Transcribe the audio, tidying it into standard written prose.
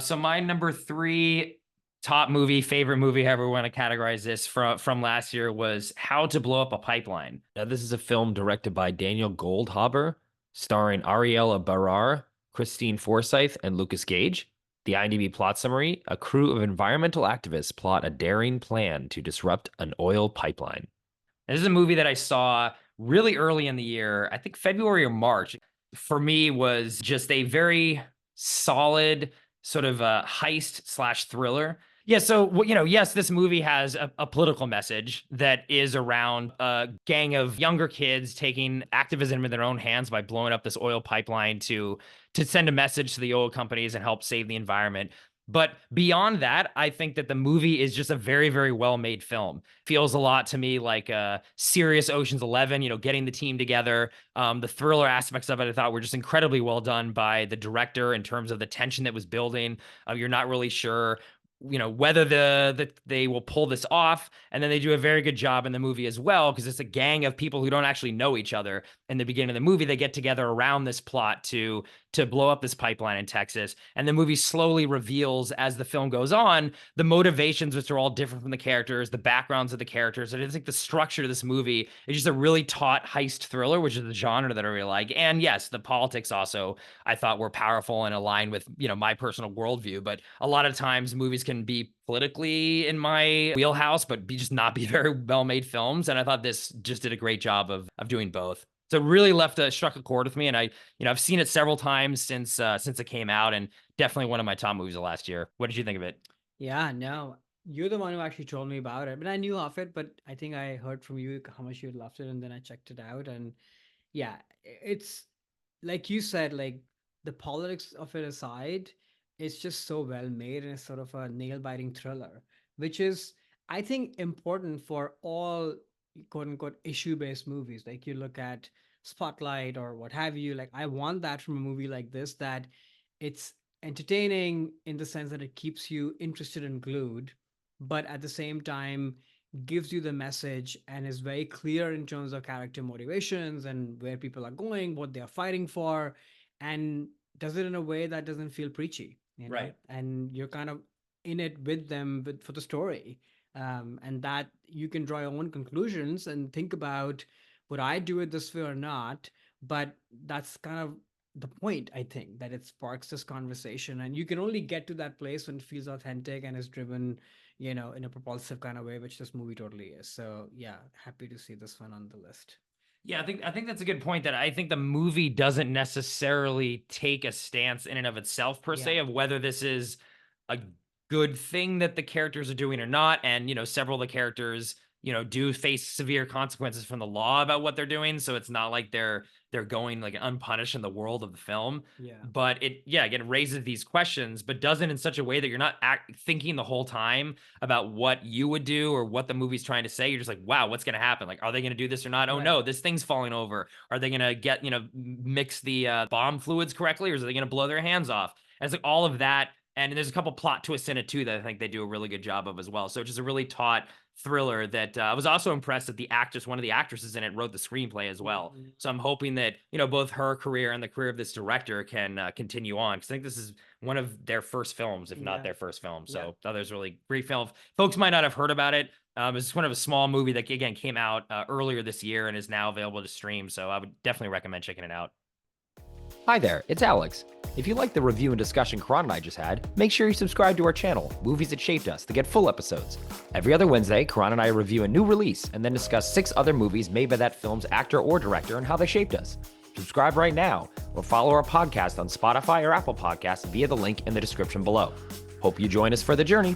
So my number three top movie, favorite movie, however we want to categorize this from last year was How to Blow Up a Pipeline. Now, this is a film directed by Daniel Goldhaber, starring Ariella Barar, Christine Forsythe, and Lucas Gage. The IMDb plot summary: a crew of environmental activists plot a daring plan to disrupt an oil pipeline. This is a movie that I saw really early in the year, I think February or March. For me, was just a very solid sort of heist slash thriller. Yeah, so yes, this movie has a political message that is around a gang of younger kids taking activism in their own hands by blowing up this oil pipeline to send a message to the oil companies and help save the environment. But beyond that, I think that the movie is just a very, very well made film. Feels a lot to me like a serious Ocean's 11, getting the team together. The thriller aspects of it, I thought were just incredibly well done by the director in terms of the tension that was building. You're not really sure whether they will pull this off, and then they do a very good job in the movie as well, because it's a gang of people who don't actually know each other. In the beginning of the movie, they get together around this plot to blow up this pipeline in Texas, and the movie slowly reveals as the film goes on the motivations, which are all different from the characters, the backgrounds of the characters. And I think the structure of this movie is just a really taut heist thriller, which is the genre that I really like. And yes, the politics also I thought were powerful and aligned with my personal worldview. But a lot of times movies can be politically in my wheelhouse, but just not be very well made films. And I thought this just did a great job of doing both. So it really struck a chord with me, and I've seen it several times since it came out, and definitely one of my top movies of last year. What did you think of it? Yeah, no, you're the one who actually told me about it. But I knew of it, but I think I heard from you how much you loved it, and then I checked it out. And yeah, it's like you said, like the politics of it aside, it's just so well made and it's sort of a nail biting thriller, which is, I think, important for all quote unquote issue based movies. Like you look at Spotlight or what have you, like I want that from a movie like this, that it's entertaining in the sense that it keeps you interested and glued, but at the same time gives you the message and is very clear in terms of character motivations and where people are going, what they are fighting for, and does it in a way that doesn't feel preachy, Right. and you're kind of in it with them for the story. And that you can draw your own conclusions and think about, would I do it this way or not? But that's kind of the point, I think, that it sparks this conversation. And you can only get to that place when it feels authentic and is driven, in a propulsive kind of way, which this movie totally is. So yeah, happy to see this one on the list. Yeah, I think that's a good point, that I think the movie doesn't necessarily take a stance in and of itself per Yeah. se of whether this is a good thing that the characters are doing or not. And several of the characters do face severe consequences from the law about what they're doing, so it's not like they're going like unpunished in the world of the film. Yeah. But yeah, again, raises these questions, but does it in such a way that you're not thinking the whole time about what you would do or what the movie's trying to say. You're just like, wow, what's going to happen? Like, are they going to do this or not? Oh Right. no, this thing's falling over. Are they going to get mix the bomb fluids correctly, or is they going to blow their hands off? And it's like all of that. And there's a couple plot twists in it too that I think they do a really good job of as well. So it's just a really taut thriller that I was also impressed that one of the actresses in it, wrote the screenplay as well. Mhm. So I'm hoping that both her career and the career of this director can continue on, because I think this is one of their first films, if not Yeah. their first film. Yeah. So others really great film. Folks might not have heard about it. It's one of a small movie that again came out earlier this year and is now available to stream. So I would definitely recommend checking it out. Hi there, it's Alex. If you like the review and discussion Karan and I just had, make sure you subscribe to our channel, Movies That Shaped Us, to get full episodes. Every other Wednesday, Karan and I review a new release and then discuss 6 other movies made by that film's actor or director and how they shaped us. Subscribe right now or follow our podcast on Spotify or Apple Podcasts via the link in the description below. Hope you join us for the journey.